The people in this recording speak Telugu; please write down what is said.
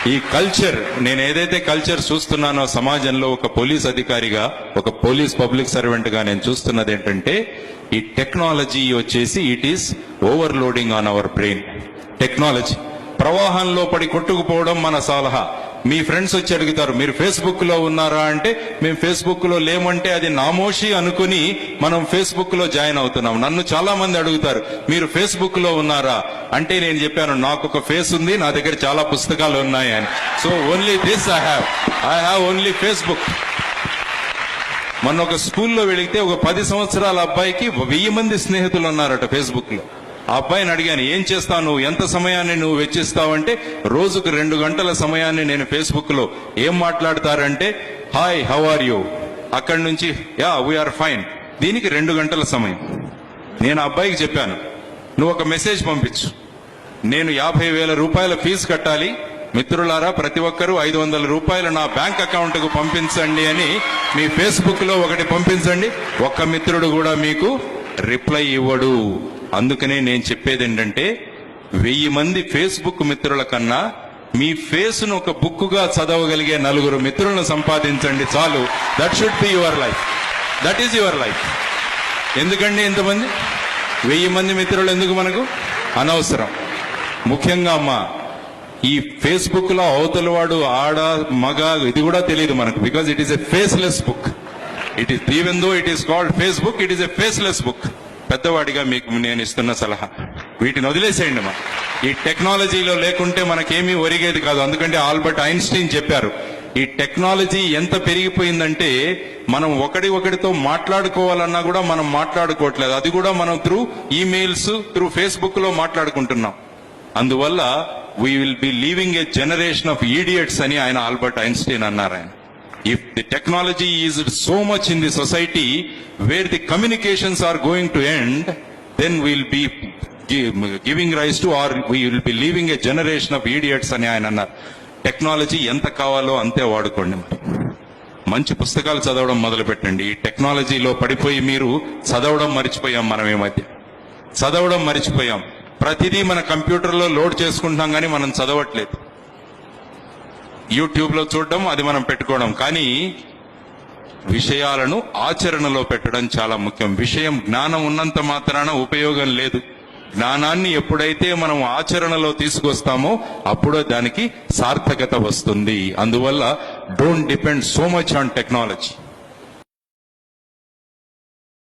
ఈ కల్చర్, నేను ఏదైతే కల్చర్ చూస్తున్నానో సమాజంలో ఒక పోలీస్ అధికారిగా, ఒక పోలీస్ పబ్లిక్ సర్వెంట్ గా నేను చూస్తున్నది ఏంటంటే, ఈ టెక్నాలజీ వచ్చేసి it is overloading on our brain. Technology ప్రవాహంలో పడి కొట్టుకుపోవడం మన సలహా. మీ ఫ్రెండ్స్ వచ్చి అడుగుతారు, మీరు ఫేస్బుక్ లో ఉన్నారా అంటే, మేము ఫేస్బుక్ లో లేమంటే అది నామోషి అనుకుని మనం ఫేస్బుక్ లో జాయిన్ అవుతున్నాం. నన్ను చాలా మంది అడుగుతారు, మీరు ఫేస్బుక్ లో ఉన్నారా అంటే నేను చెప్పాను, నాకు ఒక ఫేస్ ఉంది, నా దగ్గర చాలా పుస్తకాలు ఉన్నాయి అని. So only this I have only Facebook. మొన్న ఒక స్కూల్లో వెళితే ఒక 10 సంవత్సరాల అబ్బాయికి 1000 మంది స్నేహితులు ఉన్నారట ఫేస్బుక్ లో. ఆ అబ్బాయిని అడిగాను, ఏం చేస్తావు నువ్వు, ఎంత సమయాన్ని నువ్వు వెచ్చిస్తావంటే, రోజుకు 2 గంటల సమయాన్ని నేను ఫేస్బుక్ లో. ఏం మాట్లాడతారంటే, హాయ్ హౌ ఆర్ యూ, అక్కడి నుంచి యా వీఆర్ ఫైన్. దీనికి 2 గంటల సమయం. నేను ఆ అబ్బాయికి చెప్పాను, నువ్వు ఒక మెసేజ్ పంపించు, నేను 50,000 రూపాయల ఫీజు కట్టాలి, మిత్రులారా ప్రతి ఒక్కరూ 500 రూపాయలు నా బ్యాంక్ అకౌంట్ కు పంపించండి అని మీ ఫేస్బుక్ లో ఒకటి పంపించండి. ఒక్క మిత్రుడు కూడా మీకు రిప్లై ఇవ్వడు. అందుకనే నేను చెప్పేది ఏంటంటే, 1000 మంది ఫేస్బుక్ మిత్రుల కన్నా మీ ఫేస్ ను ఒక బుక్ గా చదవగలిగే 4 మిత్రులను సంపాదించండి చాలు. That should be your life. That is your life. ఎందుకండి ఇంతమంది 1000 మంది మిత్రులు ఎందుకు మనకు? అనవసరం. ముఖ్యంగా అమ్మా, ఈ ఫేస్బుక్ లో అవతల వాడు ఆడ మగ ఇది కూడా తెలియదు మనకు. Because it is a faceless book. It is, even though it is called Facebook, it is a faceless book. పెద్దవాడిగా మీకు నేను ఇస్తున్న సలహా, వీటిని వదిలేసేయండి. మా ఈ టెక్నాలజీలో లేకుంటే మనకేమీ ఒరిగేది కాదు. అందుకంటే ఆల్బర్ట్ ఐన్స్టీన్ చెప్పారు, ఈ టెక్నాలజీ ఎంత పెరిగిపోయిందంటే మనం ఒకరితో మాట్లాడుకోవాలన్నా కూడా మనం మాట్లాడుకోవట్లేదు. అది కూడా మనం త్రూ ఈమెయిల్స్, త్రూ ఫేస్బుక్ లో మాట్లాడుకుంటున్నాం. అందువల్ల we will be leaving a generation of idiots అని ఆయన ఆల్బర్ట్ ఐన్స్టీన్ అన్నారు. ఆయన, if the technology is so much in the society where the communications are going to end, then we'll be giving rise to, or we will be leaving a generation of idiots అని ఆయన అన్నారు. టెక్నాలజీ ఎంత కావాలో అంతే వాడుకోండి. మంచి పుస్తకాలు చదవడం మొదలు పెట్టండి. ఈ టెక్నాలజీలో పడిపోయి మీరు చదవడం మర్చిపోయాం. మనం ఈ మధ్య చదవడం మర్చిపోయాం. ప్రతిదీ మన కంప్యూటర్లో లోడ్ చేసుకుంటున్నాం కానీ మనం చదవట్లేదు. యూట్యూబ్ లో చూడడం, అది మనం పెట్టుకోవడం, కానీ విషయాలను ఆచరణలో పెట్టడం చాలా ముఖ్యం. విషయం జ్ఞానం ఉన్నంత మాత్రాన ఉపయోగం లేదు. జ్ఞానాన్ని ఎప్పుడైతే మనం ఆచరణలో తీసుకొస్తామో అప్పుడే దానికి సార్థకత వస్తుంది. అందువల్ల don't depend so much on technology.